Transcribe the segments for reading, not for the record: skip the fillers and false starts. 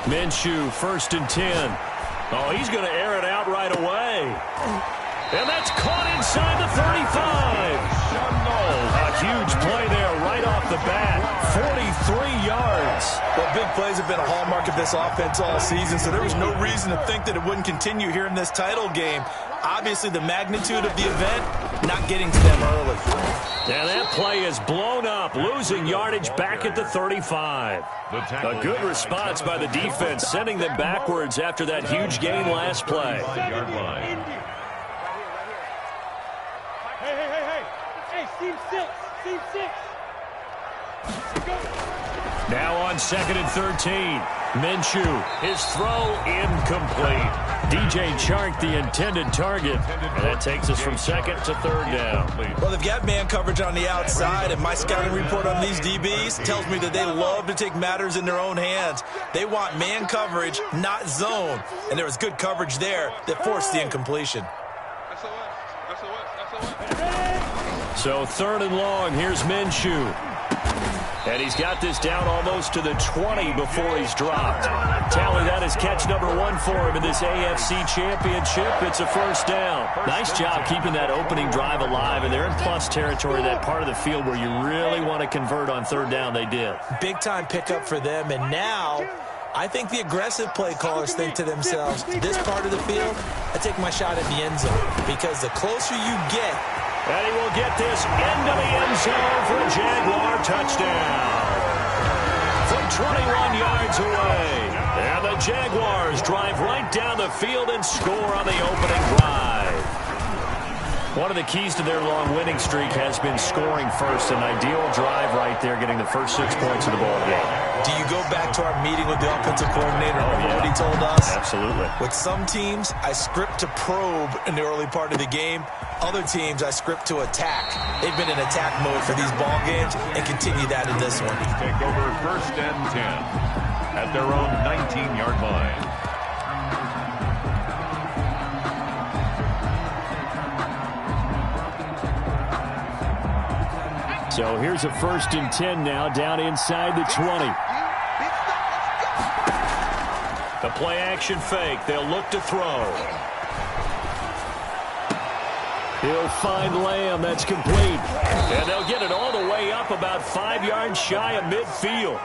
Minshew, 1st and 10. Oh, he's going to air it out right away. And that's caught inside the 35. A huge play there right off the bat. 43 yards. Well, big plays have been a hallmark of this offense all season, so there was no reason to think that it wouldn't continue here in this title game. Obviously, the magnitude of the event not getting to them early. And that play is blown up, losing yardage back at the 35. A good response by the defense, sending them backwards after that huge gain last play. Team six. Now on 2nd and 13. Minshew, his throw incomplete. DJ Chark, the intended target. And that takes us from 2nd to 3rd down. Well, they've got man coverage on the outside, and my scouting report on these DBs tells me that they love to take matters in their own hands. They want man coverage, not zone. And there was good coverage there that forced the incompletion. So 3rd and long, here's Minshew. And he's got this down almost to the 20 before he's dropped. Tally, that is catch number 1 for him in this AFC Championship. It's a 1st down. Nice job keeping that opening drive alive, and they're in plus territory, that part of the field where you really want to convert on 3rd down. They did. Big-time pickup for them, and now I think the aggressive play callers think to themselves, this part of the field, I take my shot at the end zone, because the closer you get, and he will get this into the end zone for a Jaguar touchdown. From 21 yards away. And the Jaguars drive right down the field and score on the opening drive. One of the keys to their long winning streak has been scoring first. An ideal drive right there, getting the first 6 points of the ball game. Do you go back to our meeting with the offensive coordinator? Remember what he told us? Absolutely. With some teams, I script to probe in the early part of the game. Other teams, I script to attack. They've been in attack mode for these ball games and continue that in this one. Take over 1st and 10 at their own 19-yard line. So here's a 1st and 10 now, down inside the 20. The play action fake. They'll look to throw. He'll find Lamb. That's complete. And they'll get it all the way up about 5 yards shy of midfield.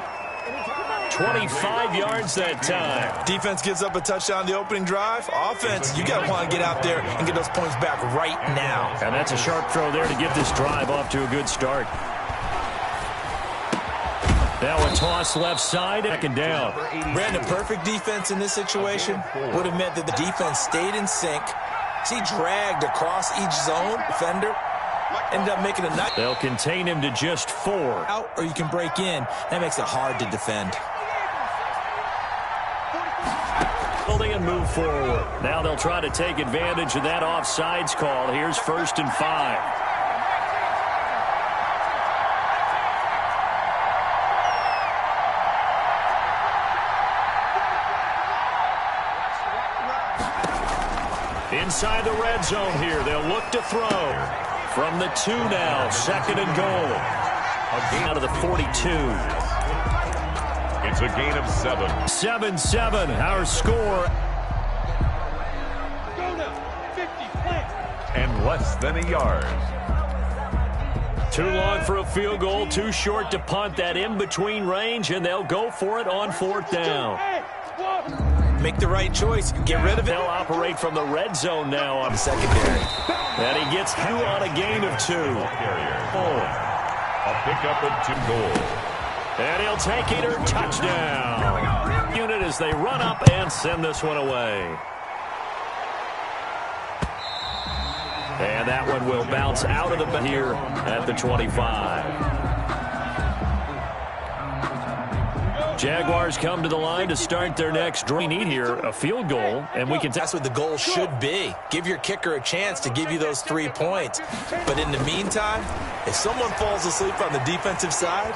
25 yards that time. Defense gives up a touchdown the opening drive. Offense, you got to want to get out there and get those points back right now. And that's a sharp throw there to get this drive off to a good start. Now a toss left side, 2nd down. Brandon, perfect defense in this situation would have meant that the defense stayed in sync. He dragged across each zone. Defender ended up making a nice. They'll contain him to just 4. Out, or you can break in. That makes it hard to defend. And move forward. Now they'll try to take advantage of that offsides call. Here's 1st and 5. Inside the red zone here. They'll look to throw. From the 2 now. 2nd and goal. Out of the 42. It's a gain of 7. 7-7, our score. And less than a yard. Too long for a field goal, too short to punt. That in-between range, and they'll go for it on 4th down. Make the right choice. Get rid of it. They'll operate from the red zone now on the secondary. And he gets 2 on a gain of 2. A pickup of 2 goals. And he'll take it or touchdown. Unit as they run up and send this one away. And that one will bounce out of the here at the 25. Jaguars come to the line to start their next drive. We need here a field goal, and we can. That's what the goal should be. Give your kicker a chance to give you those 3 points. But in the meantime, if someone falls asleep on the defensive side,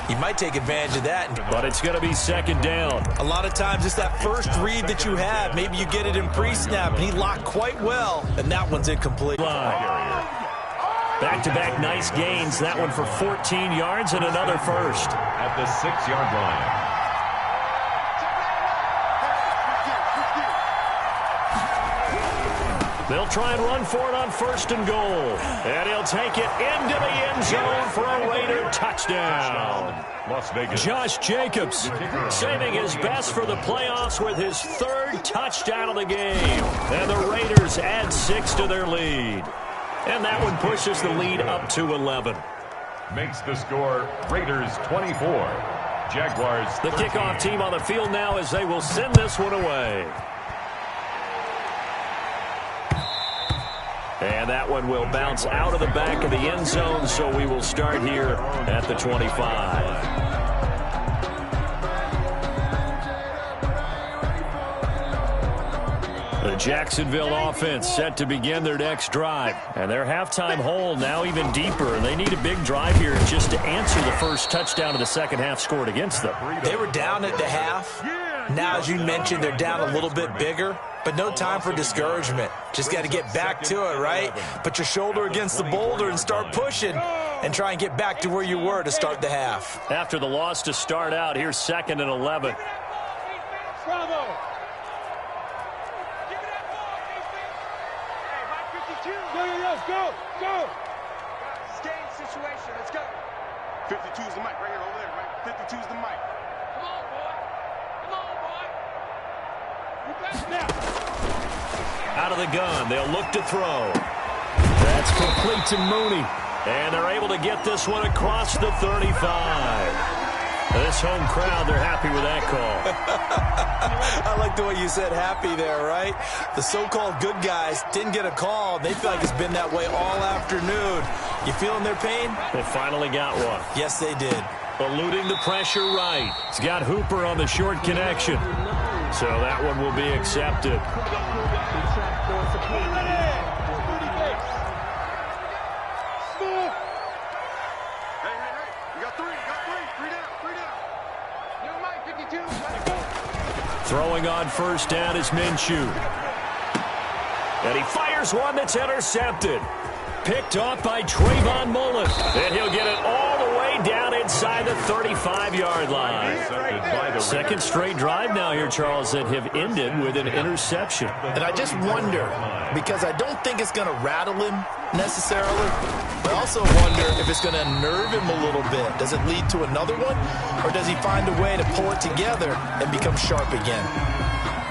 he might take advantage of that. But it's going to be 2nd down. A lot of times it's that first read that you have. Maybe you get it in pre-snap, and he locked quite well, and that one's incomplete. Back-to-back nice gains. That one for 14 yards and another first. At the 6-yard line. They'll try and run for it on 1st and goal. And he'll take it into the end zone for a Raider touchdown. Las Vegas. Josh Jacobs saving his best for the playoffs with his 3rd touchdown of the game. And the Raiders add 6 to their lead. And that one pushes the lead up to 11. Makes the score Raiders 24. Jaguars 13. The kickoff team on the field now as they will send this one away. And that one will bounce out of the back of the end zone, so we will start here at the 25. The Jacksonville offense set to begin their next drive. And their halftime hole now even deeper. And they need a big drive here just to answer the first touchdown of the second half scored against them. They were down at the half. Now, as you mentioned, they're down a little bit bigger. But no time for discouragement. Just got to get back to it, right? Put your shoulder against the boulder and start pushing. And try and get back to where you were to start the half. After the loss to start out, here's 2nd and 11. Bravo. Go, go. Game situation. Let's go. 52 is the mic right here over there, right? 52 is the mic. Come on, boy. Come on, boy. You got now. Out of the gun, they'll look to throw. That's complete to Mooney. And they're able to get this one across the 35. This home crowd, they're happy with that call. I like the way you said happy there, right? The so-called good guys didn't get a call. They feel like it's been that way all afternoon. You feeling their pain? They finally got one. Yes, they did. Eluding the pressure right. It's got Hooper on the short connection. So that one will be accepted. Throwing on 1st down is Minshew. And he fires one that's intercepted. Picked off by Trayvon Mullen. And he'll get it all the way down inside the 35-yard line. Second straight drive now here, Charles, that have ended with an interception. And I just wonder, because I don't think it's going to rattle him necessarily, but I also wonder if it's going to unnerve him a little bit. Does it lead to another one, or does he find a way to pull it together and become sharp again?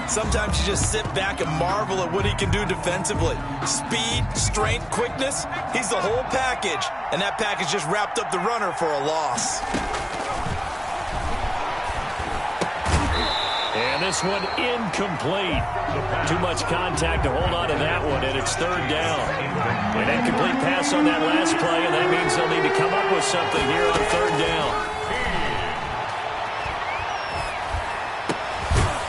Sometimes you just sit back and marvel at what he can do defensively. Speed, strength, quickness, he's the whole package. And that package just wrapped up the runner for a loss. And this one incomplete. Too much contact to hold on to that one, and it's 3rd down. An incomplete pass on that last play, and that means they'll need to come up with something here on 3rd down.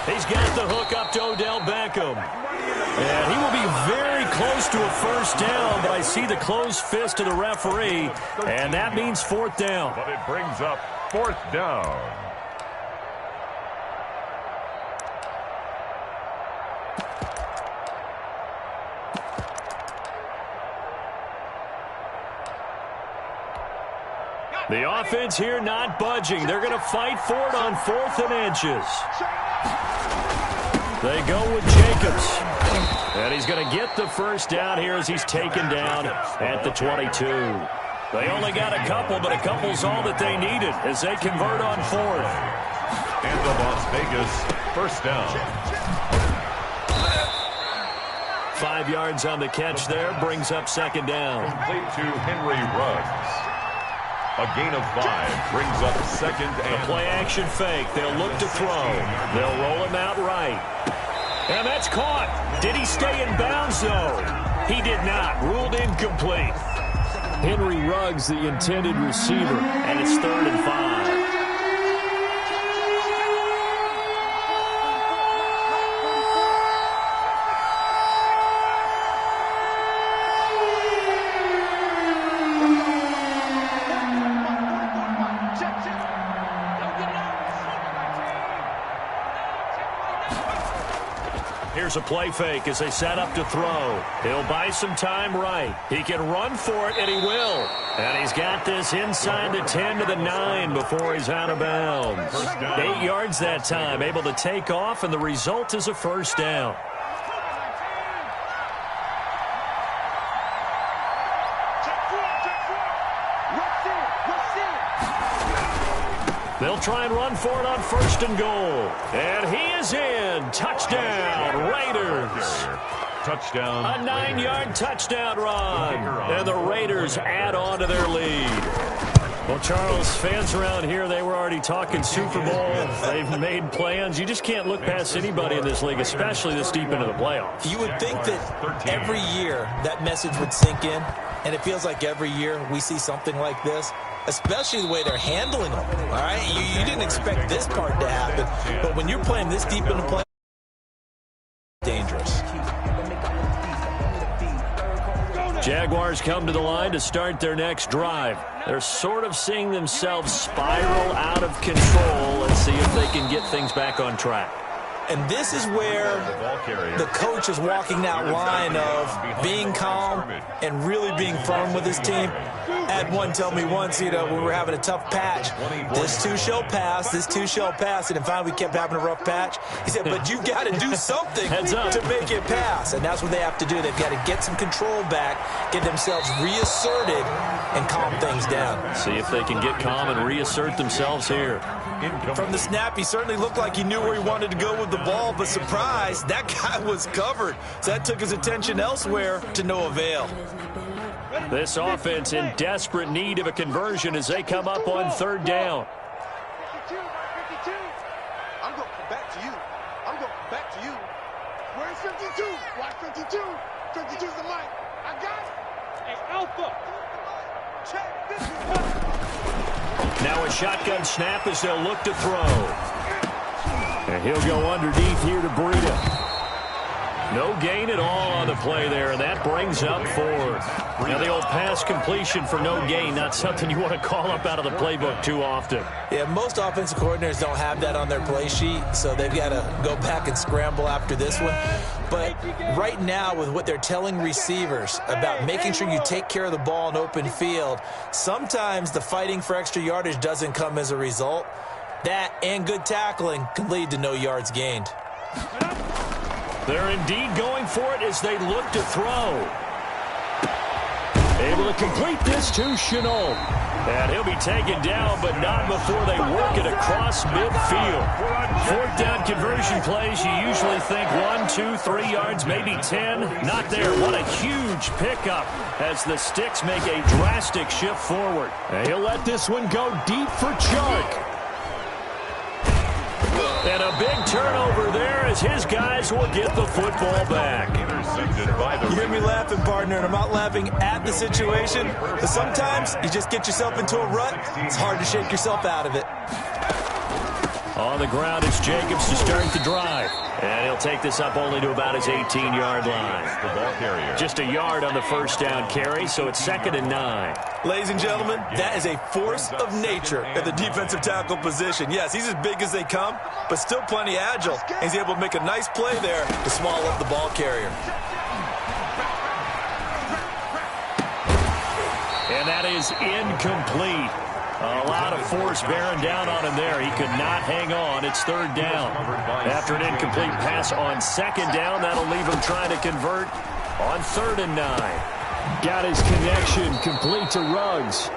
He's got the hook up to Odell Beckham. And he will be very close to a 1st down, but I see the closed fist of the referee, and that means 4th down. But it brings up 4th down. The offense here not budging. They're going to fight for it on 4th and inches. They go with Jacobs. And he's going to get the 1st down here as he's taken down at the 22. They only got a couple, but a couple's all that they needed as they convert on 4th. And the Las Vegas 1st down. 5 yards on the catch there, brings up 2nd down. Complete to Henry Ruggs. A gain of 5 brings up 2nd and the play action fake. They'll look to throw. They'll roll him out right. And that's caught. Did he stay in bounds, though? He did not. Ruled incomplete. Henry Ruggs, the intended receiver, and it's 3rd and 5. Here's a play fake as they set up to throw. He'll buy some time right. He can run for it, and he will. And he's got this inside the 10 to the 9 before he's out of bounds. 8 yards that time, able to take off, and the result is a 1st down. try and run for it on 1st and goal. And he is in. Touchdown, Raiders. Touchdown. A 9-yard touchdown run. And the Raiders add on to their lead. Well, Charles, fans around here, they were already talking Super Bowl. They've made plans. You just can't look past anybody in this league, especially this deep into the playoffs. You would think that every year that message would sink in, and it feels like every year we see something like this, especially the way they're handling them. All right, you didn't expect this part to happen, but when you're playing this deep in the playoffs, dangerous. Jaguars come to the line to start their next drive. They're sort of seeing themselves spiral out of control. Let's see if they can get things back on track. And this is where the coach is walking that line of being calm and really being firm with his team. I had one tell me once, when we were having a tough patch, this too shall pass, this too shall pass. And finally we kept having a rough patch. He said, but you got to do something to make it pass. And that's what they have to do. They've got to get some control back, get themselves reasserted, and calm things down. See if they can get calm and reassert themselves here. From the snap, he certainly looked like he knew where he wanted to go with the ball, but surprise, that guy was covered. So that took his attention elsewhere to no avail. This offense in desperate need of a conversion as they come up on 3rd down. 52, 52. I'm going to come back to you. I'm going to come back to you. Where's 52? Watch 52. 52's the mic. I got it. Hey, Alpha. Check this one. Now a shotgun snap as they'll look to throw. And he'll go underneath here to Breida. No gain at all on the play there, and that brings up 4th. Now the old pass completion for no gain, not something you want to call up out of the playbook too often. Yeah, most offensive coordinators don't have that on their play sheet, so they've got to go back and scramble after this one. But right now, with what they're telling receivers about making sure you take care of the ball in open field, sometimes the fighting for extra yardage doesn't come as a result. That and good tackling can lead to no yards gained. They're indeed going for it as they look to throw. Able to complete this to Chenault. And he'll be taken down, but not before they work it across midfield. 4th down conversion plays, you usually think 1, 2, 3 yards, maybe 10. Not there. What a huge pickup as the Sticks make a drastic shift forward. And he'll let this one go deep for Chark. And a big turnover there as his guys will get the football back. You hear me laughing, partner, and I'm not laughing at the situation, but sometimes you just get yourself into a rut. It's hard to shake yourself out of it. On the ground, it's Jacobs to start the drive. And he'll take this up only to about his 18-yard line. The ball carrier. Just a yard on the 1st down carry, so it's 2nd and 9. Ladies and gentlemen, that is a force of nature at the defensive tackle position. Yes, he's as big as they come, but still plenty agile. And he's able to make a nice play there to swallow up the ball carrier. And that is incomplete. A lot of force bearing down on him there. He could not hang on. It's 3rd down. After an incomplete pass on 2nd down, that'll leave him trying to convert on 3rd and 9. Got his connection complete to Ruggs.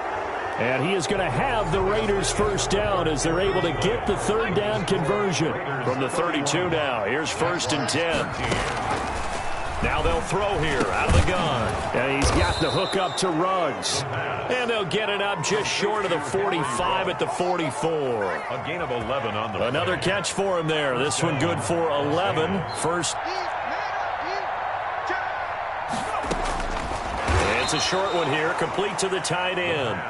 And he is going to have the Raiders' 1st down as they're able to get the 3rd down conversion. From the 32 now, here's 1st and 10. Now they'll throw here out of the gun. And he's got the hook up to Ruggs. And they'll get it up just short of the 45 at the 44. A gain of 11 on the Another catch for him there. This one good for 11. First. It's a short one here, complete to the tight end.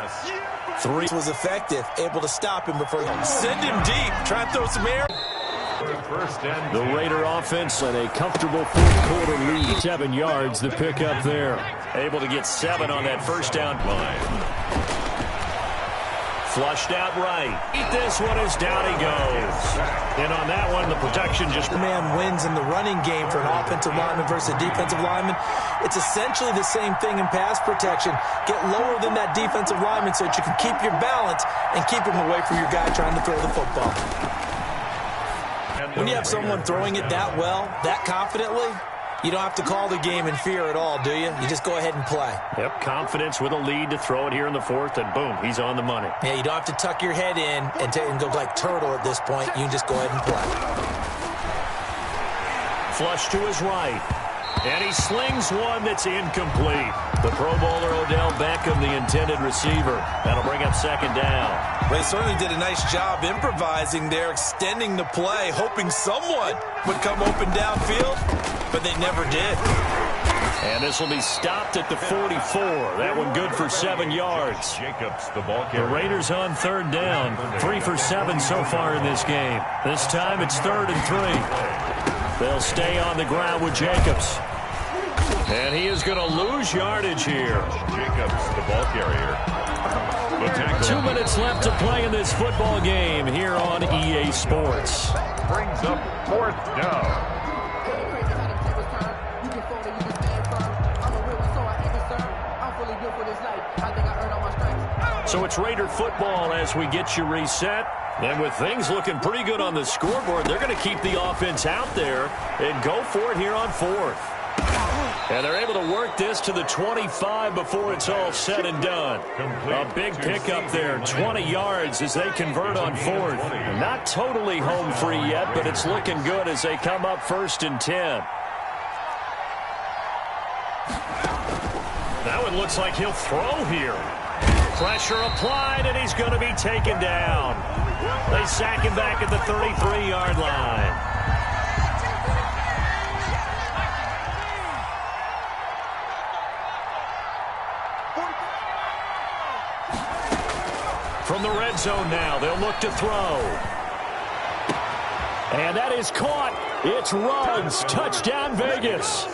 3 was effective, able to stop him before he send him deep. Try and throw some air. The Raider offense and a comfortable 4th quarter lead. 7 yards, the pickup there. Able to get 7 on that 1st down line. Flushed out right. Eat this one as down he goes. And on that one, the protection just... The man wins in the running game for an offensive lineman versus a defensive lineman. It's essentially the same thing in pass protection. Get lower than that defensive lineman so that you can keep your balance and keep him away from your guy trying to throw the football. When you have someone throwing it that well, that confidently, You don't have to call the game in fear at all, do you? You just go ahead and play. Yep, confidence with a lead to throw it here in the fourth, and boom, he's on the money. Yeah, you don't have to tuck your head in and go like turtle at this point. You can just go ahead and play. Flush to his right. And he slings one that's incomplete. The Pro Bowler Odell Beckham, the intended receiver. That'll bring up second down. They certainly did a nice job improvising there, extending the play, hoping someone would come open downfield, but they never did. And this will be stopped at the 44. That one good for 7 yards. Jacobs, the ball carrier. The Raiders on third down. 3 for 7 so far in this game. This time it's 3rd and 3. They'll stay on the ground with Jacobs. And he is going to lose yardage here. Jacobs, the ball carrier. The tackle. 2 minutes left to play in this football game here on EA Sports. Brings up 4th down. So it's Raider football as we get you reset. And with things looking pretty good on the scoreboard, they're going to keep the offense out there and go for it here on 4th. And they're able to work this to the 25 before it's all said and done. A big pickup there, 20 yards as they convert on 4th. Not totally home free yet, but it's looking good as they come up 1st and 10. That one looks like he'll throw here. Pressure applied, and he's going to be taken down. They sack him back at the 33-yard line. From the red zone now, they'll look to throw. And that is caught. It's Ruggs. Touchdown, Vegas.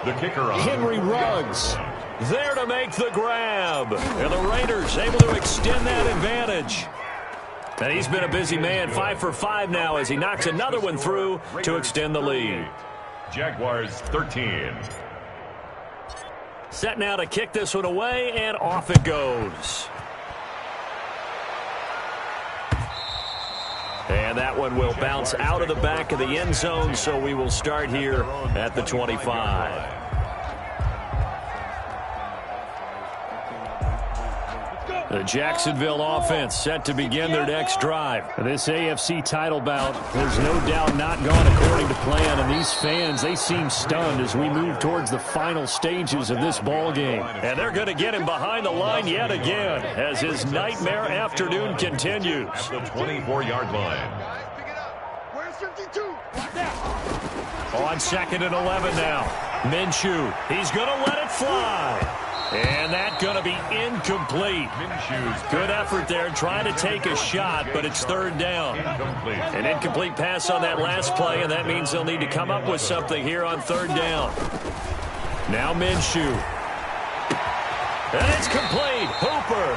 The kicker on Henry Ruggs there to make the grab. And the Raiders able to extend that advantage. And he's been a busy man, 5 for 5 now as he knocks another one through to extend the lead. Jaguars 13. Set now to kick this one away, and off it goes. And that one will bounce out of the back of the end zone, so we will start here at the 25. The Jacksonville offense set to begin their next drive. This AFC title bout, there's no doubt not gone according to plan, and these fans, they seem stunned as we move towards the final stages of this ball game. And they're going to get him behind the line yet again as his nightmare afternoon continues. At the 24-yard line. Where's 52? On 2nd and 11 now. Minshew, he's going to let it fly. And that's going to be incomplete. Good effort there trying to take a shot, but it's 3rd down. An incomplete pass on that last play, and that means they'll need to come up with something here on 3rd down. Now Minshew. And it's complete. Hooper.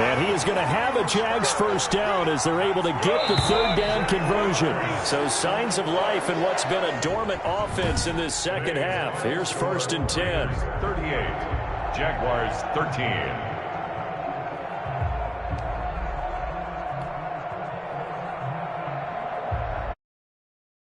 And he is going to have a Jags 1st down as they're able to get the 3rd down conversion. So signs of life in what's been a dormant offense in this second half. Here's 1st and 10. 38. Jaguars 13.